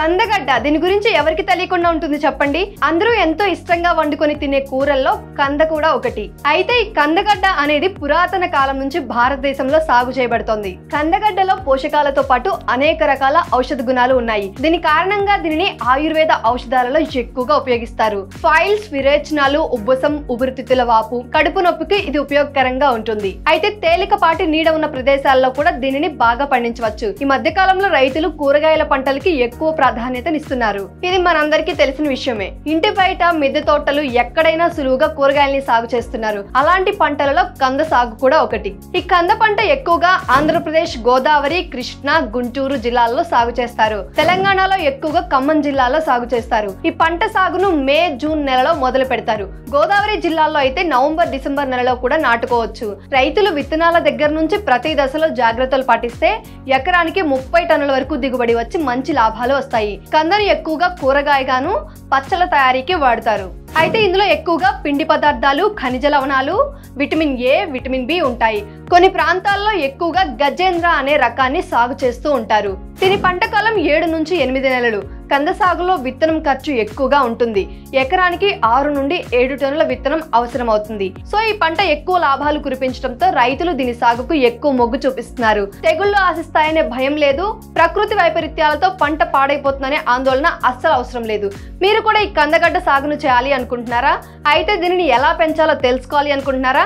కందగడ్డ దీని గురించి ఎవరికి తెలియకుండా ఉంటుంది చెప్పండి. అందరూ ఎంతో ఇష్టంగా వండుకొని తినే కూరల్లో కంద కూడా ఒకటి. అయితే ఈ కందగడ్డ అనేది పురాతన కాలం నుంచి భారతదేశంలో సాగు చేయబడుతోంది. కందగడ్డలో పోషకాలతో పాటు అనేక రకాల ఔషధ గుణాలు ఉన్నాయి. దీని కారణంగా దీనిని ఆయుర్వేద ఔషధాలలో ఎక్కువగా ఉపయోగిస్తారు. ఫైల్స్, విరేచనాలు, ఉబ్బసం, ఊపిరితిత్తుల వాపు, కడుపు నొప్పికి ఇది ఉపయోగకరంగా ఉంటుంది. అయితే తేలికపాటి నీడ ఉన్న ప్రదేశాల్లో కూడా దీనిని బాగా పండించవచ్చు. ఈ మధ్య కాలంలో రైతులు కూరగాయల పంటలకి ఎక్కువ ప్రాధాన్యతనిస్తున్నారు. ఇది మనందరికీ తెలిసిన విషయమే. ఇంటి బయట మిద్దె తోటలు ఎక్కడైనా సులువుగా కూరగాయల్ని సాగు చేస్తున్నారు. అలాంటి పంటలలో కంద సాగు కూడా ఒకటి. ఈ కంద పంట ఎక్కువగా ఆంధ్రప్రదేశ్, గోదావరి, కృష్ణా, గుంటూరు జిల్లాల్లో సాగు చేస్తారు. తెలంగాణలో ఎక్కువగా ఖమ్మం జిల్లాలో సాగు చేస్తారు. ఈ పంట సాగును మే, జూన్ నెలలో మొదలు పెడతారు. గోదావరి జిల్లాలో అయితే నవంబర్, డిసెంబర్ నెలలో కూడా నాటుకోవచ్చు. రైతులు విత్తనాల దగ్గర నుంచి ప్రతి దశలో జాగ్రత్తలు పాటిస్తే ఎకరానికి 30 టన్నుల వరకు దిగుబడి వచ్చి మంచి లాభాలు వస్తాయి. కందను ఎక్కువగా కూరగాయగాను, పచ్చళ్ళ తయారీకి వాడతారు. అయితే ఇందులో ఎక్కువగా పిండి పదార్థాలు, ఖనిజ లవణాలు, విటమిన్ ఏ, విటమిన్ బి ఉంటాయి. కొన్ని ప్రాంతాల్లో ఎక్కువగా గజేంద్ర అనే రకాన్ని సాగు చేస్తూ ఉంటారు. దీని పంట కాలం 7 నుంచి 8 నెలలు. కంద సాగులో విత్తనం ఖర్చు ఎక్కువగా ఉంటుంది. ఎకరానికి 6 నుండి 7 టన్నుల విత్తనం అవసరం అవుతుంది. సో ఈ పంట ఎక్కువ లాభాలు కురిపించడంతో రైతులు దీని సాగుకు ఎక్కువ మొగ్గు చూపిస్తున్నారు. తెగుళ్లు ఆశిస్తాయనే భయం లేదు. ప్రకృతి వైపరీత్యాలతో పంట పాడైపోతుందనే ఆందోళన అస్సలు అవసరం లేదు. మీరు కూడా ఈ కందగడ్డ సాగును చేయాలి అనుకుంటున్నారా? అయితే దీనిని ఎలా పెంచాలో తెలుసుకోవాలి అనుకుంటున్నారా?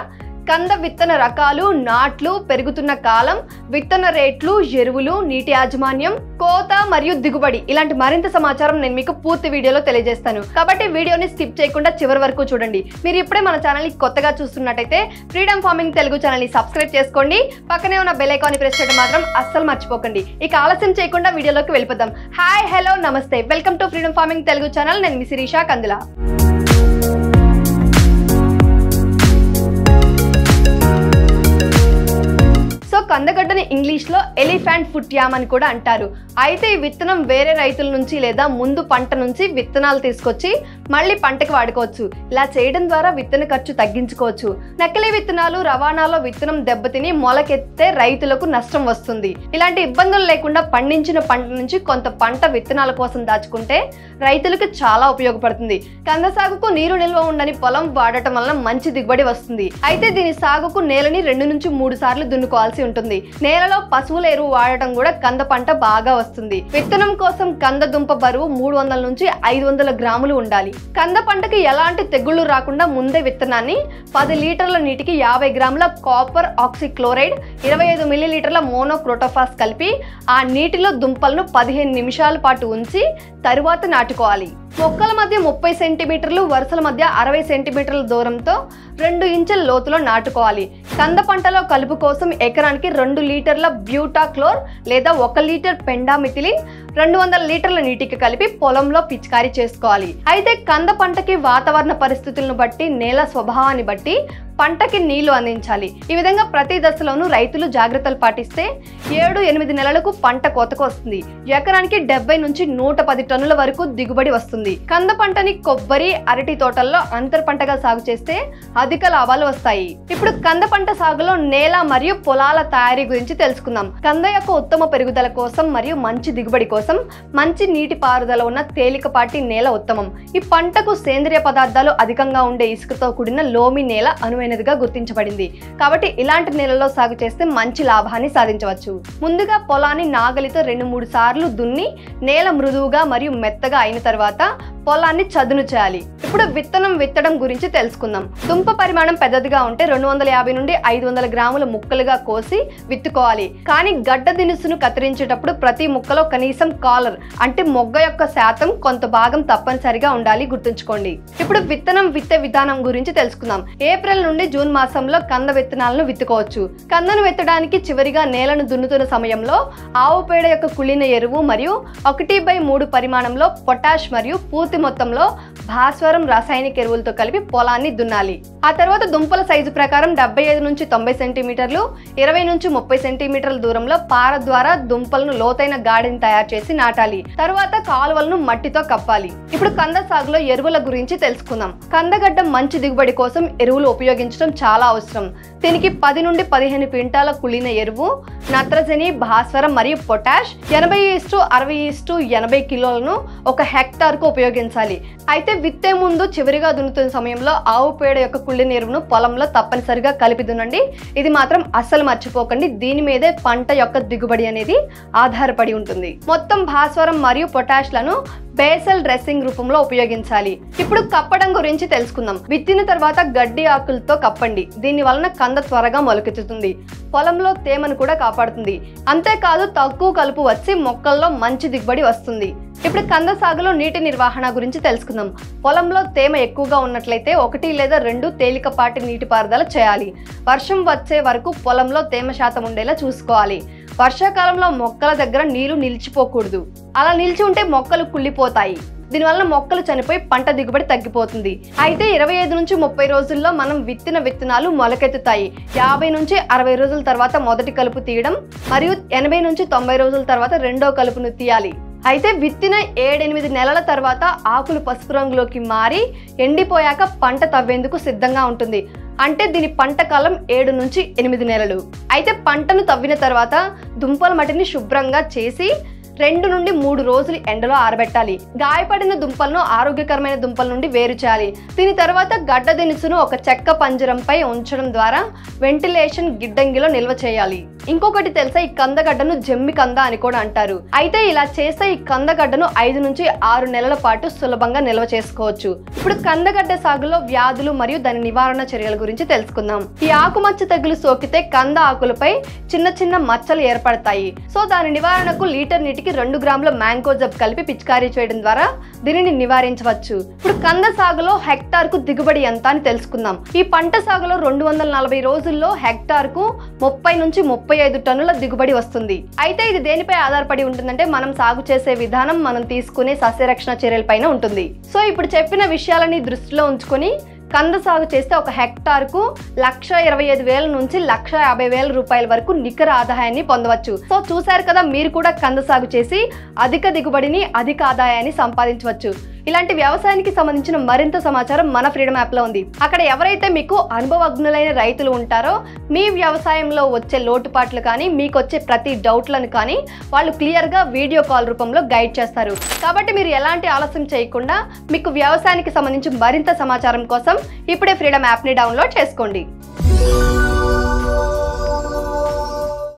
కంద విత్తన రకాలు, నాట్లు, పెరుగుతున్న కాలం, విత్తన రేట్లు, ఎరువులు, నీటి యాజమాన్యం, కోత మరియు దిగుబడి ఇలాంటి మరింత సమాచారం నేను మీకు పూర్తి వీడియోలో తెలియజేస్తాను. కాబట్టి వీడియోని స్కిప్ చేయకుండా చివరి వరకు చూడండి. మీరు ఇప్పుడే మన ఛానల్ని కొత్తగా చూస్తున్నట్టయితే ఫ్రీడమ్ ఫార్మింగ్ తెలుగు ఛానల్ని సబ్స్క్రైబ్ చేసుకోండి. పక్కనే ఉన్న బెల్ ఐకాన్ని ప్రెస్ చేయడం మాత్రం అస్సలు మర్చిపోకండి. ఇక ఆలస్యం చేయకుండా వీడియోలోకి వెళ్ళిపోదాం. హాయ్, హలో, నమస్తే, welcome to freedom farming Telugu channel. నేను మీ శిరీష కందిల. కందగడ్డని ఇంగ్లీష్ లో ఎలిఫెంట్ ఫుట్ యామ్ అని కూడా అంటారు. అయితే ఈ విత్తనం వేరే రైతుల నుంచి లేదా ముందు పంట నుంచి విత్తనాలు తీసుకొచ్చి మళ్ళీ పంటకి వాడుకోవచ్చు. ఇలా చేయడం ద్వారా విత్తన ఖర్చు తగ్గించుకోవచ్చు. నకిలీ విత్తనాలు రవాణాలో విత్తనం దెబ్బతిని మొలకెత్తే రైతులకు నష్టం వస్తుంది. ఇలాంటి ఇబ్బందులు లేకుండా పండించిన పంట నుంచి కొంత పంట విత్తనాల కోసం దాచుకుంటే రైతులకు చాలా ఉపయోగపడుతుంది. కంద సాగుకు నీరు నిల్వ ఉండని పొలం వాడటం వలన మంచి దిగుబడి వస్తుంది. అయితే దీని సాగుకు నేలని 2 నుంచి 3 సార్లు దున్నుకోవాల్సి ఉంటుంది. నేలలో పశువుల ఎరువు వాడటం కూడా కంద పంట బాగా వస్తుంది. విత్తనం కోసం కంద దుంప బరువు 300 నుంచి 500 గ్రాములు ఉండాలి. కంద పంటకి ఎలాంటి తెగుళ్లు రాకుండా ముందే విత్తనాన్ని 10 లీటర్ల నీటికి 50 గ్రాముల కాపర్ ఆక్సిక్లోరైడ్, 25 మిల్లీలీటర్ల మోనోక్రోటోఫాస్ కలిపి ఆ నీటిలో దుంపలను 15 నిమిషాల పాటు ఉంచి తరువాత నాటుకోవాలి. మొక్కల మధ్య 30 సెంటీమీటర్లు, వరుసల మధ్య 60 సెంటీమీటర్ల దూరంతో 2 ఇంచుల లోతులో నాటుకోవాలి. కంద పంటలో కలుపు కోసం ఎకరానికి 2 లీటర్ల బ్యూటాక్లోర్ లేదా 1 లీటర్ పెండామిథిలిన్ 200 లీటర్ల నీటికి కలిపి పొలంలో పిచికారీ చేసుకోవాలి. అయితే కంద పంటకి వాతావరణ పరిస్థితులను బట్టి, నేల స్వభావాన్ని బట్టి పంటకి నీళ్లు అందించాలి. ఈ విధంగా ప్రతి దశలోనూ రైతులు జాగ్రత్తలు పాటిస్తే 7-8 నెలలకు పంట కోతకు వస్తుంది. ఎకరానికి 70 నుంచి 110 టన్నుల వరకు దిగుబడి వస్తుంది. కంద పంటని కొబ్బరి, అరటి తోటల్లో అంతర్ పంటగా సాగు చేస్తే అధిక లాభాలు వస్తాయి. ఇప్పుడు కంద పంట సాగులో నేల మరియు పొలాల తయారీ గురించి తెలుసుకుందాం. కంద యొక్క ఉత్తమ పెరుగుదల కోసం మరియు మంచి దిగుబడి కోసం మంచి నీటి పారుదల ఉన్న తేలికపాటి నేల ఉత్తమం. ఈ పంటకు సేంద్రియ పదార్థాలు అధికంగా ఉండే ఇసుకతో కూడిన లోమి నేల అనువైనదిగా గుర్తించబడింది. కాబట్టి ఇలాంటి నేలలో సాగు చేస్తే మంచి లాభాన్ని సాధించవచ్చు. ముందుగా పొలాన్ని నాగలితో 2-3 సార్లు దున్ని నేల మృదువుగా మరియు మెత్తగా అయిన తర్వాత పొలాన్ని చదును చేయాలి. ఇప్పుడు విత్తనం విత్తడం గురించి తెలుసుకుందాం. దుంప పరిమాణం పెద్దదిగా ఉంటే 250 నుండి 500 గ్రాముల ముక్కలుగా కోసి విత్తుకోవాలి. కానీ గడ్డ దినుసును కత్తిరించేటప్పుడు ప్రతి ముక్కలో కనీసం కాలర్ అంటే మొగ్గ యొక్క శాతం కొంత భాగం తప్పనిసరిగా ఉండాలి, గుర్తుంచుకోండి. ఇప్పుడు విత్తనం విత్తే విధానం గురించి తెలుసుకుందాం. ఏప్రిల్ నుండి జూన్ మాసంలో కంద విత్తనాలను విత్తుకోవచ్చు. కందను విత్తడానికి చివరిగా నేలను దున్నుతున్న సమయంలో ఆవు పేడ యొక్క కుళ్ళిన ఎరువు మరియు 1/3 పరిమాణంలో పొటాష్ మరియు పూర్తి మొత్తంలో భాస్వరం రాసాయనిక ఎరువులతో కలిపి పొలాన్ని దున్నాలి. ఆ తర్వాత దుంపల సైజు ప్రకారం 75 నుంచి 90 సెంటీమీటర్లు, 20 నుంచి 30 సెంటీమీటర్ల దూరంలో పార ద్వారా దుంపలను లోతైన గాడిని తయారు చేసి నాటాలి. తర్వాత కాలువలను మట్టితో కప్పాలి. ఇప్పుడు కంద సాగులో ఎరువుల గురించి తెలుసుకుందాం. కందగడ్డ మంచి దిగుబడి కోసం ఎరువులు ఉపయోగించడం చాలా అవసరం. దీనికి 10 నుండి 15 క్వింటాల కుళ్ళిన ఎరువు, నత్రజని, భాస్వరం మరియు పొటాష్ 80:60:80 కిలోలను 1 హెక్టార్కు ఉపయోగించాలి. అయితే విత్తే ముందు చివరిగా దున్నుతున్న సమయంలో ఆవు పేడ యొక్క కుళ్ళిన ఎరువును పొలంలో తప్పనిసరిగా కలిపి దున్నండి. ఇది మాత్రం అస్సలు మర్చిపోకండి. దీని మీదే పంట యొక్క దిగుబడి అనేది ఆధారపడి ఉంటుంది. మొత్తం భాస్వరం మరియు పొటాష్లను బేసల్ డ్రెస్సింగ్ రూపంలో ఉపయోగించాలి. ఇప్పుడు కప్పడం గురించి తెలుసుకుందాం. విత్తిన తర్వాత గడ్డి ఆకులతో కప్పండి. దీని వలన కంద త్వరగా మొలకెత్తుతుంది, పొలంలో తేమను కూడా కాపాడుతుంది. అంతేకాదు తక్కువ కలుపు వచ్చి మొక్కల్లో మంచి దిగుబడి వస్తుంది. ఇప్పుడు కంద సాగులో నీటి నిర్వహణ గురించి తెలుసుకుందాం. పొలంలో తేమ ఎక్కువగా ఉన్నట్లయితే 1 లేదా 2 తేలికపాటి నీటిపారుదల చేయాలి. వర్షం వచ్చే వరకు పొలంలో తేమ శాతం ఉండేలా చూసుకోవాలి. వర్షాకాలంలో మొక్కల దగ్గర నీళ్లు నిలిచిపోకూడదు. అలా నిలిచి ఉంటే మొక్కలు కుళ్ళిపోతాయి. దీనివల్ల మొక్కలు చనిపోయి పంట దిగుబడి తగ్గిపోతుంది. అయితే 25 నుంచి 30 రోజుల్లో మనం విత్తిన విత్తనాలు మొలకెత్తుతాయి. 50 నుంచి 60 రోజుల తర్వాత మొదటి కలుపు తీయడం మరియు 80 నుంచి 90 రోజుల తర్వాత రెండో కలుపును తీయాలి. అయితే విత్తిన 7-8 నెలల తర్వాత ఆకులు పసుపు రంగులోకి మారి ఎండిపోయాక పంట తవ్వేందుకు సిద్ధంగా ఉంటుంది. అంటే దీని పంట కాలం 7 నుంచి 8 నెలలు. అయితే పంటను తవ్విన తర్వాత దుంపల మట్టిని శుభ్రంగా చేసి 2 నుండి 3 రోజులు ఎండలో ఆరబెట్టాలి. గాయపడిన దుంపలను ఆరోగ్యకరమైన దుంపల నుండి వేరు చేయాలి. దీని తర్వాత గడ్డ దినుసును ఒక చెక్క పంజరంపై ఉంచడం ద్వారా వెంటిలేషన్ గిడ్డంగిలో నిల్వ చేయాలి. ఇంకొకటి తెలుసా, ఈ కందగడ్డను జమ్మి కంద అని కూడా అంటారు. అయితే ఇలా చేస్తే ఈ కందగడ్డను 5 నుంచి 6 నెలల పాటు సులభంగా నిల్వ చేసుకోవచ్చు. ఇప్పుడు కందగడ్డ సాగులో వ్యాధులు మరియు దాని నివారణ చర్యల గురించి తెలుసుకుందాం. ఈ ఆకుమచ్చ తెగులు సోకితే కంద ఆకులపై చిన్న చిన్న మచ్చలు ఏర్పడతాయి. సో దాని నివారణకు లీటర్ నీటికి 2 గ్రాముల మ్యాంకోజబ్ కలిపి పిచికారీ చేయడం ద్వారా దీనిని నివారించవచ్చు. ఇప్పుడు కంద సాగులో హెక్టార్ కు దిగుబడి ఎంత అని తెలుసుకుందాం. ఈ పంట సాగులో 240 రోజుల్లో హెక్టార్ కు 30 నుంచి 35 టన్నుల దిగుబడి వస్తుంది. అయితే ఇది దేనిపై ఆధారపడి ఉంటుందంటే మనం సాగు చేసే విధానం, మనం తీసుకునే సస్యరక్షణ చర్యలపైన ఉంటుంది. సో ఇప్పుడు చెప్పిన విషయాలని దృష్టిలో ఉంచుకొని కంద సాగు చేస్తే 1 హెక్టార్కు 1,25,000 నుంచి 1,50,000 రూపాయల వరకు నికర ఆదాయాన్ని పొందవచ్చు. సో చూశారు కదా, మీరు కూడా కంద సాగు చేసి అధిక దిగుబడిని, అధిక ఆదాయాన్ని సంపాదించవచ్చు. ఇలాంటి వ్యవసాయానికి సంబంధించిన మరింత సమాచారం మన ఫ్రీడమ్ యాప్లో ఉంది. అక్కడ ఎవరైతే మీకు అనుభవజ్ఞులైన రైతులు ఉంటారో మీ వ్యవసాయంలో వచ్చే లోటుపాట్లు కానీ, మీకు వచ్చే ప్రతి డౌట్లను కానీ వాళ్ళు క్లియర్గా వీడియో కాల్ రూపంలో గైడ్ చేస్తారు. కాబట్టి మీరు ఎలాంటి ఆలస్యం చేయకుండా మీకు వ్యవసాయానికి సంబంధించి మరింత సమాచారం కోసం ఇప్పుడే ఫ్రీడమ్ యాప్ని డౌన్లోడ్ చేసుకోండి.